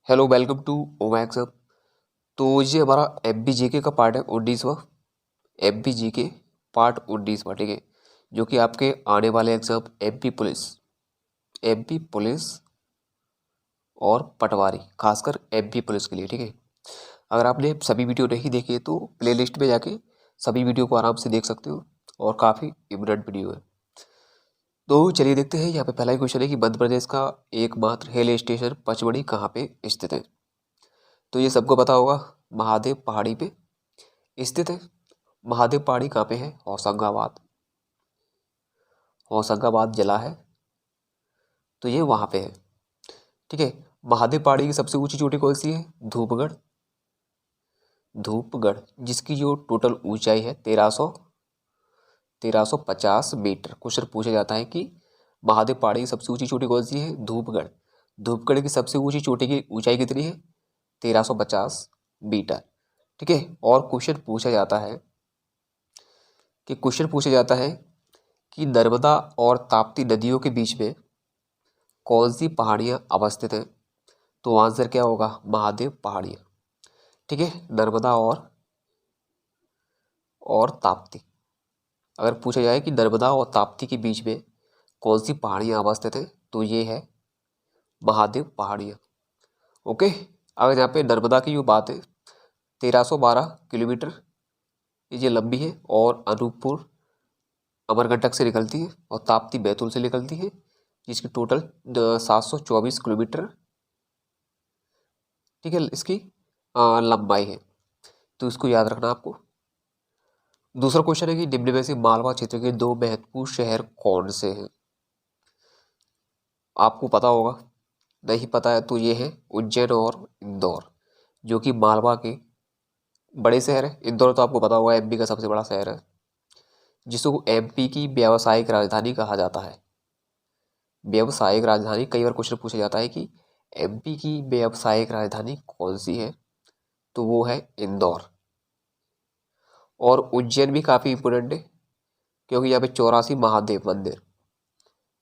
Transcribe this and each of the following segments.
Hello welcome to Omaxe up. तो ये हमारा एफ का पार्ट है 19वां। एफ पार्ट 19वां, ठीक है, जो कि आपके आने वाले एग्जाम एमपी पुलिस और पटवारी, खासकर एमपी पुलिस के लिए, ठीक है। अगर आपने सभी वीडियो नहीं देखे तो प्लेलिस्ट में जाके सभी वीडियो को आराम से देख सकते हो और काफ़ी इम्पोर्टेंट वीडियो है। तो चलिए देखते हैं। यहाँ पे पहला ही क्वेश्चन है कि मध्य प्रदेश का एकमात्र हिल स्टेशन पचमढ़ी कहाँ पे स्थित है। तो ये सबको पता होगा, महादेव पहाड़ी पे स्थित है। महादेव पहाड़ी कहाँ पे है? होशंगाबाद जिला है, तो ये वहाँ पे है, ठीक है। महादेव पहाड़ी की सबसे ऊंची चोटी कौन सी है? धूपगढ़, जिसकी जो टोटल ऊंचाई है 1350 मीटर। क्वेश्चन पूछा जाता है कि महादेव पहाड़ी की सबसे ऊंची चोटी कौन सी है? धूपगढ़। धूपगढ़ की सबसे ऊंची चोटी की ऊंचाई कितनी है? 1350 मीटर, ठीक है। और क्वेश्चन पूछा जाता है कि नर्मदा और ताप्ती नदियों के बीच में कौन सी पहाड़ियाँ अवस्थित हैं? तो आंसर क्या होगा? महादेव पहाड़ियाँ, ठीक है। नर्मदा और ताप्ती, अगर पूछा जाए कि नर्मदा और ताप्ती के बीच में कौन सी पहाड़ियाँ अवस्थित हैं, तो ये है महादेव पहाड़ियाँ। ओके। अगर यहाँ पे नर्मदा की जो बात है, 1312 किलोमीटर ये लंबी है और अनूपपुर अमरकंटक से निकलती है, और ताप्ती बैतूल से निकलती है, जिसकी टोटल 724 किलोमीटर, ठीक है, इसकी लंबाई है। तो इसको याद रखना आपको। दूसरा क्वेश्चन है कि निम्न में से मालवा क्षेत्र के दो महत्वपूर्ण शहर कौन से हैं? आपको पता होगा, नहीं पता है तो ये है उज्जैन और इंदौर, जो कि मालवा के बड़े शहर है। इंदौर तो आपको पता होगा एमपी का सबसे बड़ा शहर है, जिसको एमपी की व्यावसायिक राजधानी कहा जाता है। व्यावसायिक राजधानी, कई बार क्वेश्चन पूछा जाता है कि एमपी की व्यावसायिक राजधानी कौन सी है, तो वो है इंदौर। और उज्जैन भी काफ़ी इंपोर्टेंट है, क्योंकि यहाँ पे 84 महादेव मंदिर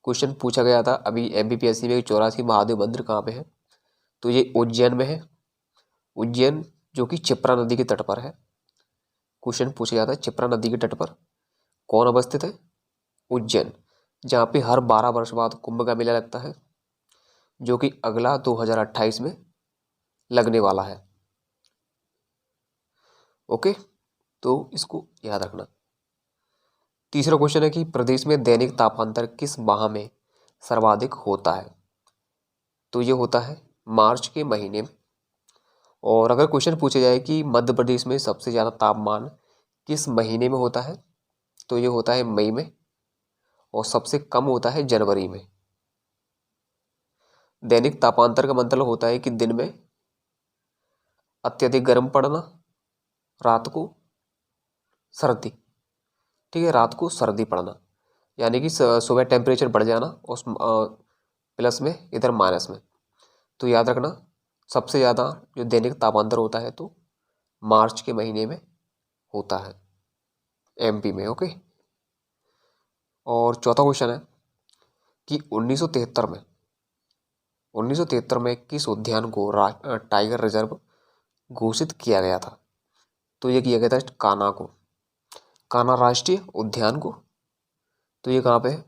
क्वेश्चन पूछा गया था अभी एमपीपीएससी में। 84 महादेव मंदिर कहाँ पे है? तो ये उज्जैन में है। उज्जैन जो कि क्षिप्रा नदी के तट पर है। क्वेश्चन पूछा जाता है क्षिप्रा नदी के तट पर कौन अवस्थित है? उज्जैन, जहाँ पे हर 12 वर्ष बाद कुंभ का मेला लगता है, जो कि अगला 2028 में लगने वाला है। ओके, तो इसको याद रखना। तीसरा क्वेश्चन है कि प्रदेश में दैनिक तापांतर किस माह में सर्वाधिक होता है? तो ये होता है मार्च के महीने में। और अगर क्वेश्चन पूछा जाए कि मध्य प्रदेश में सबसे ज़्यादा तापमान किस महीने में होता है, तो ये होता है मई में, और सबसे कम होता है जनवरी में। दैनिक तापांतर का मतलब होता है कि दिन में अत्यधिक गर्म पड़ना, रात को सर्दी, ठीक है, रात को सर्दी पड़ना, यानी कि सुबह टेम्परेचर बढ़ जाना और प्लस में इधर माइनस में। तो याद रखना, सबसे ज़्यादा जो दैनिक तापांतर होता है तो मार्च के महीने में होता है एमपी में। ओके। और चौथा क्वेश्चन है कि 1973 में किस उद्यान को टाइगर रिजर्व घोषित किया गया था? तो ये किया गया था कान्हा को, कान्हा राष्ट्रीय उद्यान को। तो ये कहाँ पे है?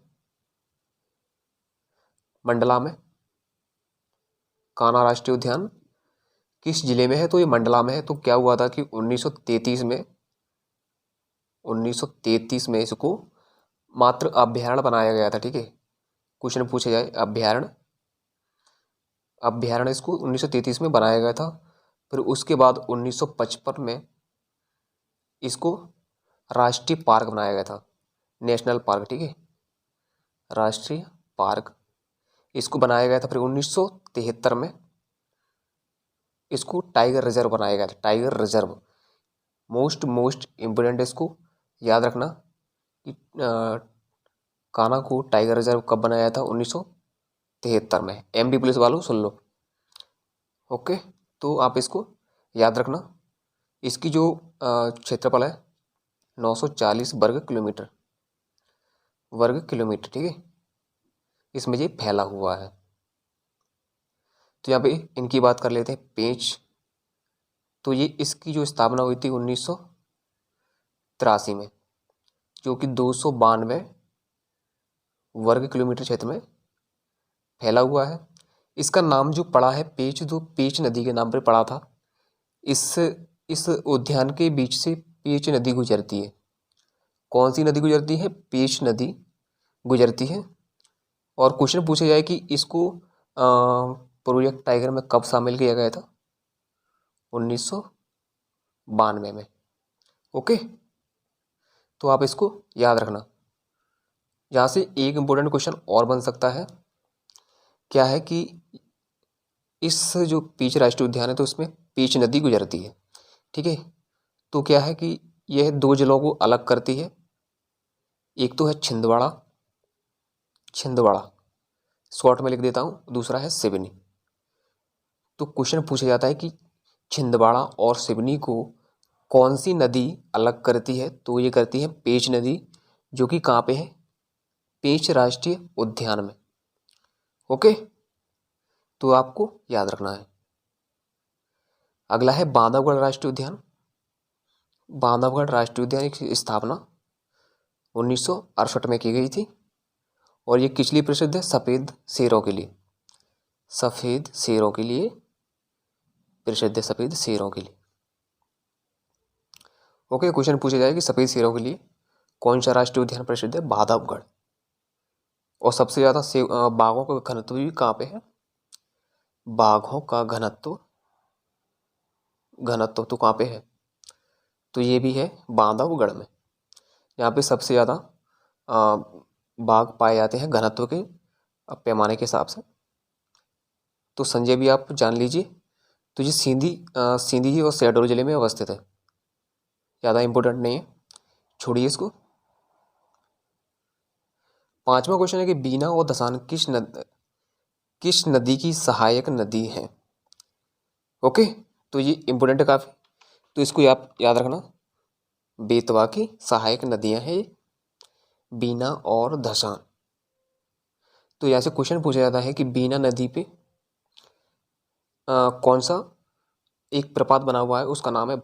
मंडला में। कान्हा राष्ट्रीय उद्यान किस जिले में है? तो ये मंडला में है। तो क्या हुआ था कि 1933 में इसको मात्र अभ्यारण्य बनाया गया था, ठीक है। क्वेश्चन पूछा जाए अभ्यारण्य इसको 1933 में बनाया गया था। फिर उसके बाद 1955 में इसको राष्ट्रीय पार्क बनाया गया था, नेशनल पार्क, ठीक है, राष्ट्रीय पार्क इसको बनाया गया था। फिर 1973 में इसको टाइगर रिजर्व बनाया गया था। टाइगर रिजर्व मोस्ट इम्पोर्टेंट, इसको याद रखना कि कान्हा को टाइगर रिजर्व कब बनाया था? 1973 में। एमपी पुलिस वालों सुन लो। ओके, तो आप इसको याद रखना। इसकी जो क्षेत्रफल है 940 वर्ग किलोमीटर, ठीक है, इसमें ये फैला हुआ है। तो यहाँ पे इनकी बात कर लेते हैं। पेंच, तो ये इसकी जो स्थापना हुई थी 1983 में, जो कि 292 वर्ग किलोमीटर क्षेत्र में फैला हुआ है। इसका नाम जो पड़ा है पेंच, जो पेंच नदी के नाम पर पड़ा था। इस उद्यान के बीच से पेंच नदी गुजरती है। कौन सी नदी गुजरती है? पेंच नदी गुजरती है। और क्वेश्चन पूछा जाए कि इसको प्रोजेक्ट टाइगर में कब शामिल किया गया था? 1992 में। ओके, तो आप इसको याद रखना। यहाँ से एक इम्पोर्टेंट क्वेश्चन और बन सकता है, क्या है कि इस जो पेंच राष्ट्रीय उद्यान है तो उसमें पेंच नदी गुजरती है, ठीक है। तो क्या है कि यह दो जिलों को अलग करती है। एक तो है छिंदवाड़ा, शॉर्ट में लिख देता हूँ, दूसरा है सिवनी। तो क्वेश्चन पूछा जाता है कि छिंदवाड़ा और सिवनी को कौन सी नदी अलग करती है? तो ये करती है पेंच नदी, जो कि कहाँ पे है? पेंच राष्ट्रीय उद्यान में। ओके, तो आपको याद रखना है। अगला है बांधवगढ़ राष्ट्रीय उद्यान। बांधवगढ़ राष्ट्रीय उद्यान की स्थापना 1968 में की गई थी और ये किस लिए प्रसिद्ध है? सफ़ेद शेरों के लिए। सफ़ेद शेरों के लिए प्रसिद्ध है, सफ़ेद शेरों के लिए। ओके, क्वेश्चन पूछा जाए कि सफ़ेद शेरों के लिए कौन सा राष्ट्रीय उद्यान प्रसिद्ध है? बांधवगढ़। और सबसे ज़्यादा बाघों का घनत्व भी कहाँ पे है? बाघों का घनत्व तो कहाँ पे है? तो ये भी है बांधवगढ़ में। यहाँ पे सबसे ज़्यादा बाघ पाए जाते हैं घनत्व के पैमाने के हिसाब से। तो संजय भी आप जान लीजिए। तो ये सींधी और शहडोल जिले में अवस्थित है। ज़्यादा इम्पोर्टेंट नहीं है, छोड़िए इसको। पांचवा क्वेश्चन है कि बीना और धसान किस नदी की सहायक नदी है? ओके, तो ये इम्पोर्टेंट है काफ़ी, तो इसको आप याद रखना। बेतवा की सहायक नदियां हैं बीना और धसान। तो यहाँ से क्वेश्चन पूछा जाता है कि बीना नदी पे कौन सा एक प्रपात बना हुआ है? उसका नाम है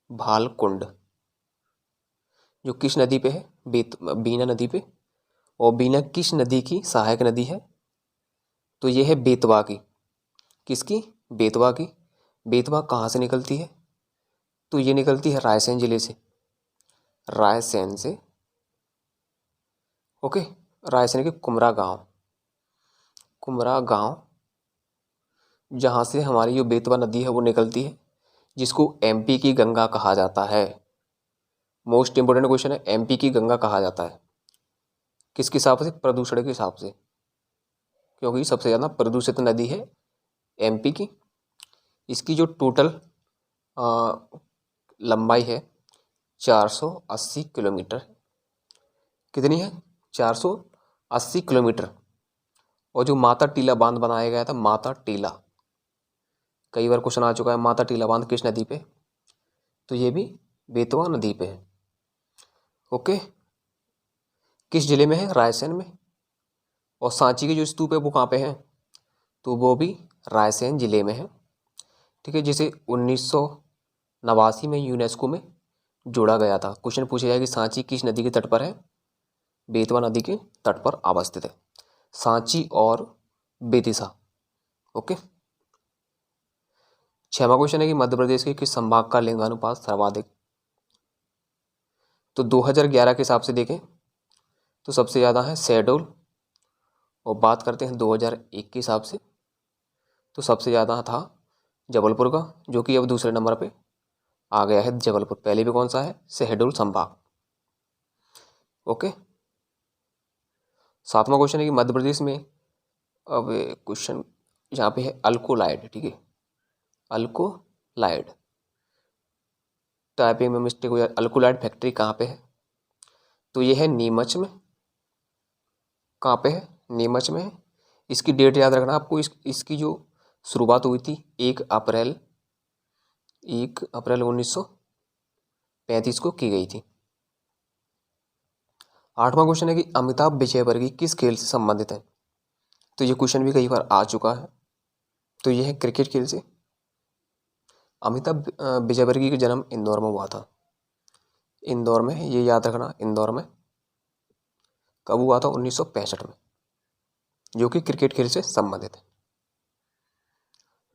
भालकुंड। जो किस नदी पे है? बीना नदी पे। और बीना किस नदी की सहायक नदी है? तो ये है बेतवा की। किसकी? बेतवा की। बेतवा कहाँ से निकलती है? तो ये निकलती है रायसेन जिले से। रायसेन से, ओके, रायसेन के कुमरा गांव जहाँ से हमारी जो बेतवा नदी है वो निकलती है, जिसको एमपी की गंगा कहा जाता है। मोस्ट इंपोर्टेंट क्वेश्चन है, एमपी की गंगा कहा जाता है किसके हिसाब से? प्रदूषण के हिसाब से, क्योंकि सबसे ज़्यादा प्रदूषित नदी है एमपी की। इसकी जो टोटल लंबाई है 480 किलोमीटर। कितनी है? 480 किलोमीटर। और जो माता टीला बांध बनाया गया था, माता टीला, कई बार क्वेश्चन आ चुका है, माता टीला बांध किस नदी पे? तो ये भी बेतवा नदी पे है। ओके, किस जिले में है? रायसेन में। और सांची के जो स्तूप है वो कहाँ पे है? तो वो भी रायसेन जिले में है, ठीक है, जिसे 1989 में यूनेस्को में जोड़ा गया था। क्वेश्चन पूछा जाए कि सांची किस नदी के तट पर है? बेतवा नदी के तट पर अवस्थित है, सांची और बेतिसा। ओके, छठवां क्वेश्चन है कि मध्य प्रदेश के किस संभाग का लिंगानुपात सर्वाधिक? तो 2011 के हिसाब से देखें तो सबसे ज़्यादा है शहडोल। और बात करते हैं 2001 के हिसाब से, तो सबसे ज़्यादा था जबलपुर का, जो कि अब दूसरे नंबर पे आ गया है जबलपुर। पहले भी कौन सा है? शहडोल संभाग। ओके, सातवां क्वेश्चन है कि मध्य प्रदेश में, अब क्वेश्चन यहाँ पे है अल्कोलाइड, ठीक है, अल्कोलाइड, टाइपिंग में मिस्टेक हो जाए। अल्कोलाइड फैक्ट्री कहाँ पे है? तो ये है नीमच में। कहाँ पे है? नीमच में है। इसकी डेट याद रखना आपको। इसकी जो शुरुआत हुई थी 1 अप्रैल 1935 को की गई थी। आठवां क्वेश्चन है कि अमिताभ विजयवर्गीय किस खेल से संबंधित है? तो ये क्वेश्चन भी कई बार आ चुका है। तो ये है क्रिकेट खेल से। अमिताभ विजयवर्गीय का जन्म इंदौर में हुआ था। इंदौर में, ये याद रखना, इंदौर में कब हुआ था? 1965 में, जो कि क्रिकेट खेल से संबंधित है।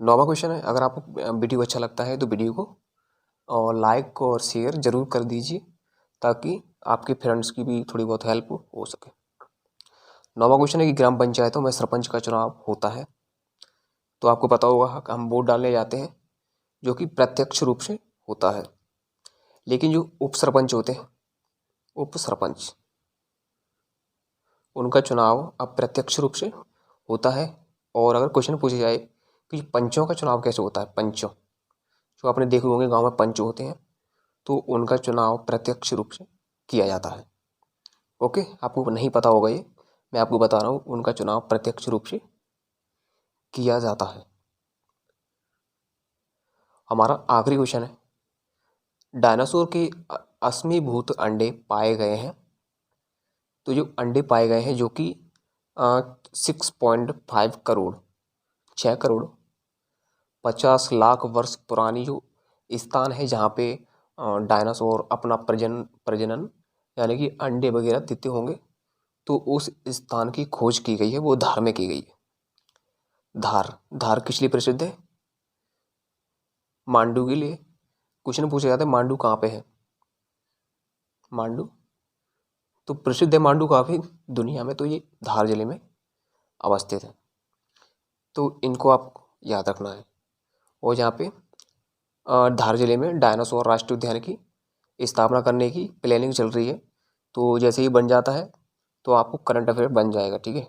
9वां क्वेश्चन है, अगर आपको वीडियो अच्छा लगता है तो वीडियो को और लाइक और शेयर जरूर कर दीजिए, ताकि आपके फ्रेंड्स की भी थोड़ी बहुत हेल्प हो सके। 9वां क्वेश्चन है कि ग्राम पंचायतों में सरपंच का चुनाव होता है। तो आपको पता होगा कि हम वोट डालने जाते हैं, जो कि प्रत्यक्ष रूप से होता है। लेकिन जो उप सरपंच होते हैं, उप सरपंच, उनका चुनाव अप्रत्यक्ष रूप से होता है। और अगर क्वेश्चन पूछा जाए कि पंचों का चुनाव कैसे होता है, पंचों, जो आपने देखे होंगे गांव में पंच होते हैं, तो उनका चुनाव प्रत्यक्ष रूप से किया जाता है। ओके, आपको नहीं पता होगा ये, मैं आपको बता रहा हूँ, उनका चुनाव प्रत्यक्ष रूप से किया जाता है। हमारा आखिरी क्वेश्चन है, डायनासोर के अश्मीभूत अंडे पाए गए हैं। तो जो अंडे पाए गए हैं, जो कि 6.5 करोड़, 6 करोड़ 50 लाख वर्ष पुरानी जो स्थान है जहाँ पे डायनासोर अपना प्रजनन यानी कि अंडे वगैरह देते होंगे, तो उस स्थान की खोज की गई है, वो धार में की गई है। धार, धार किस लिए प्रसिद्ध है? मांडू के लिए। क्वेश्चन पूछा जाता है मांडू कहाँ पे है? मांडू तो प्रसिद्ध है, मांडू काफ़ी दुनिया में, तो ये धार जिले में अवस्थित है। तो इनको आप याद रखना है। और जहाँ पे धार जिले में डायनासोर राष्ट्रीय उद्यान की स्थापना करने की प्लानिंग चल रही है। तो जैसे ही बन जाता है तो आपको करंट अफेयर बन जाएगा, ठीक है।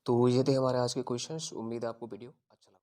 तो ये थे हमारे आज के क्वेश्चंस। उम्मीद है आपको वीडियो अच्छा लगा।